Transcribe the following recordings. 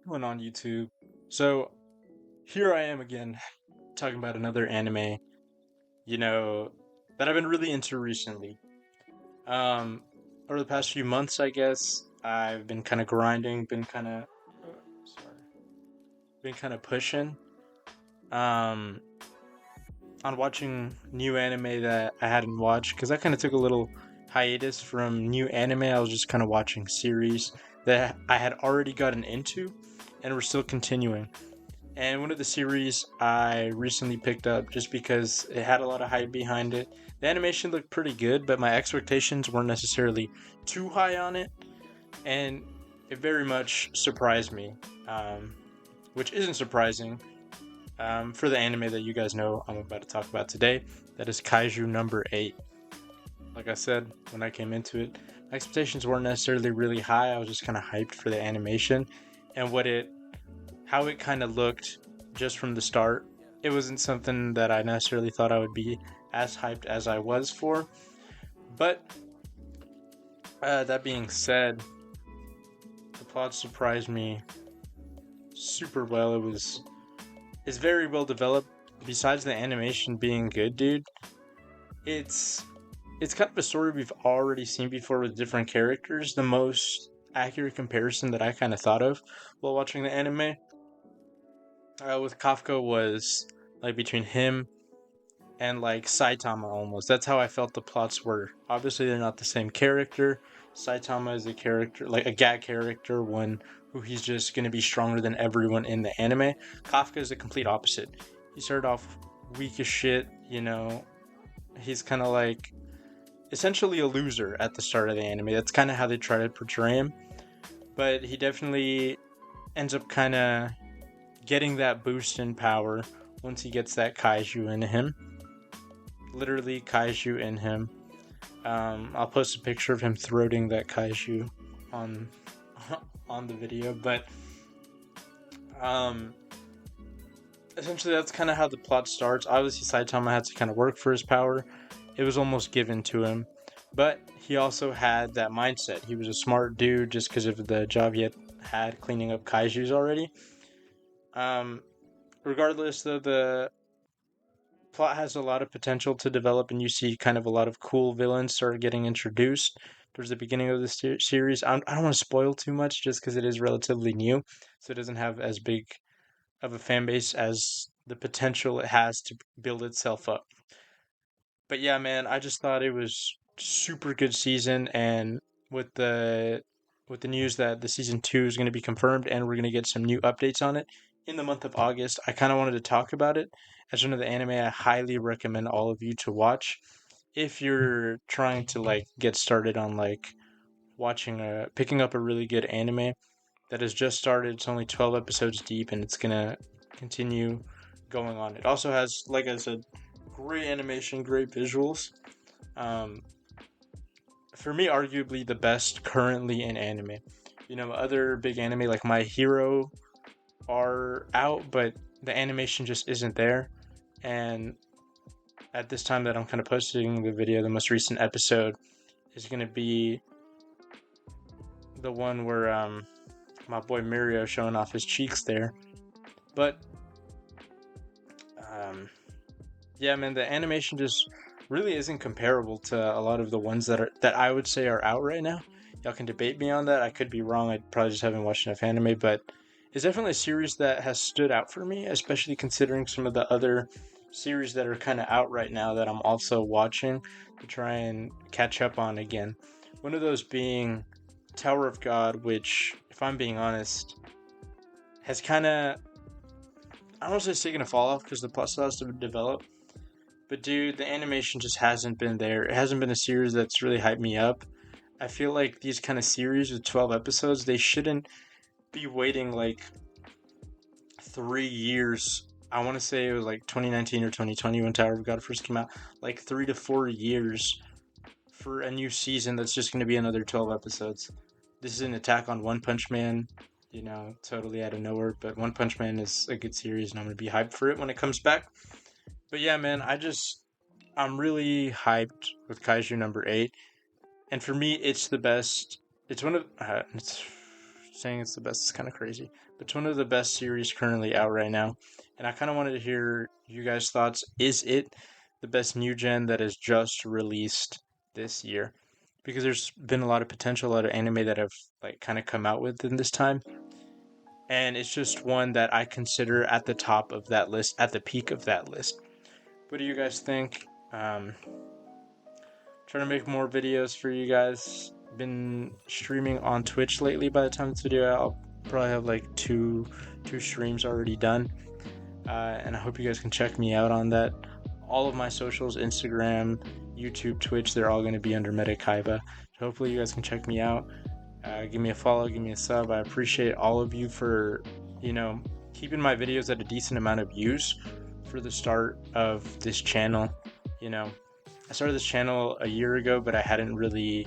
Going on YouTube. So here I am again talking about another anime, you know, that I've been really into recently. Um Over the past few months, I guess, I've been kind of grinding, sorry, been kind of pushing um on watching new anime that I hadn't watched cuz I kind of took a little hiatus from new anime. I was just kind of watching series that I had already gotten into and we're still continuing. And one of the series I recently picked up just because it had a lot of hype behind it. The animation looked pretty good, but my expectations weren't necessarily too high on it, and it very much surprised me, um, which isn't surprising for the anime that you guys know I'm about to talk about today. That is Kaiju number 8. Like I said, when I came into it, my expectations weren't necessarily really high. I was just kind of hyped for the animation and how it kind of looked just from the start. It wasn't something that I necessarily thought I would be as hyped as I was for. But that being said, the plot surprised me super well. It's very well developed. Besides the animation being good, dude, it's it's kind of a story we've already seen before with different characters. The most accurate comparison that I kind of thought of while watching the anime with Kafka was like between him and like Saitama almost. That's how I felt the plots were. Obviously, they're not the same character. Saitama is a character, like a gag character, one who he's just going to be stronger than everyone in the anime. Kafka is the complete opposite. He started off weak as shit, He's kind of like essentially a loser at the start of the anime. That's kind of how they try to portray him. But he definitely ends up kind of getting that boost in power once he gets that kaiju in him. Literally, kaiju in him. I'll post a picture of him throating that kaiju on on the video, but um, essentially that's kind of how the plot starts. Obviously, Saitama had to kind of work for his power. It was almost given to him, but he also had that mindset. He was a smart dude just because of the job he had cleaning up kaiju's already. Um, Regardless, though, the plot has a lot of potential to develop, and you see kind of a lot of cool villains start getting introduced towards the beginning of the series. I don't want to spoil too much just because it is relatively new, so it doesn't have as big of a fan base as the potential it has to build itself up. But yeah, man, I just thought it was super good season, and with the with the news that the season 2 is going to be confirmed and we're going to get some new updates on it in the month of August, I kind of wanted to talk about it as one of the anime I highly recommend all of you to watch if you're trying to like get started on like picking up a really good anime that has just started. It's only 12 episodes deep and it's going to continue going on. It also has, like I said, great animation, great visuals. Um, for me, arguably the best currently in anime. Other big anime like My Hero are out, but the animation just isn't there. And at this time that I'm kind of posting the video, the most recent episode is going to be the one where my boy Mirio showing off his cheeks there. But um, yeah, man, the animation just really isn't comparable to a lot of the ones that I would say are out right now. Y'all can debate me on that. I could be wrong. I probably just haven't watched enough anime, but it's definitely a series that has stood out for me, especially considering some of the other series that are kind of out right now that I'm also watching to try and catch up on again. One of those being Tower of God, which, if I'm being honest, has kind of, I don't want to say taken a fall off because the plot still has to develop. But dude, the animation just hasn't been there. It hasn't been a series that's really hyped me up. I feel like these kind of series with 12 episodes, they shouldn't be waiting like 3 years. I want to say it was like 2019 or 2020 when Tower of God first came out. Like 3 to 4 years for a new season that's just going to be another 12 episodes. This is an attack on One Punch Man, totally out of nowhere. But One Punch Man is a good series and I'm going to be hyped for it when it comes back. But yeah, man, I'm really hyped with Kaiju number 8. And for me, it's the best. It's one of, it's saying it's the best is kind of crazy, but it's one of the best series currently out right now. And I kind of wanted to hear you guys' thoughts. Is it the best new gen that is just released this year? Because there's been a lot of potential, a lot of anime that have like kind of come out within this time, and it's just one that I consider at the top of that list, at the peak of that list. What do you guys think? Trying to make more videos for you guys. Been streaming on Twitch lately. By the time this video out, I'll probably have like two streams already done. And I hope you guys can check me out on that. All of my socials, Instagram, YouTube, Twitch, they're all going to be under Medikaiba. So hopefully you guys can check me out. Give me a follow, give me a sub. I appreciate all of you for, you know, keeping my videos at a decent amount of views for the start of this channel. You know, I started this channel a year ago, but I hadn't really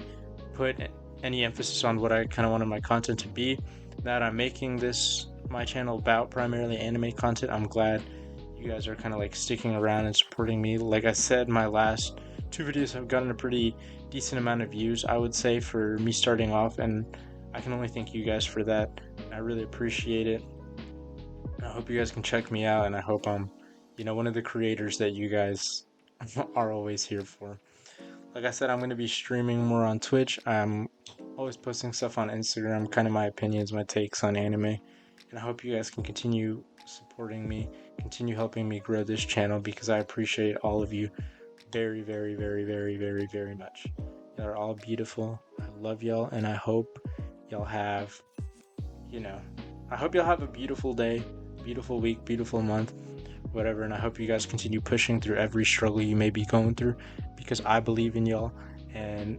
put any emphasis on what I kind of wanted my content to be. Now that I'm making this my channel about primarily anime content, I'm glad you guys are kind of like sticking around and supporting me. Like I said, my last two videos have gotten a pretty decent amount of views, I would say, for me starting off, and I can only thank you guys for that. I really appreciate it. I hope you guys can check me out, and I hope I'm, one of the creators that you guys are always here for. Like I said, I'm going to be streaming more on Twitch. I'm always posting stuff on Instagram, kind of my opinions, my takes on anime. And I hope you guys can continue supporting me, continue helping me grow this channel, because I appreciate all of you very, very, very, very, very, very much. Y'all are all beautiful. I love y'all, and I hope y'all have, I hope y'all have a beautiful day, beautiful week, beautiful month, whatever. And I hope you guys continue pushing through every struggle you may be going through, because I believe in y'all, and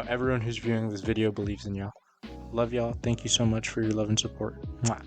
everyone who's viewing this video believes in y'all. Love y'all. Thank you so much for your love and support. Mwah.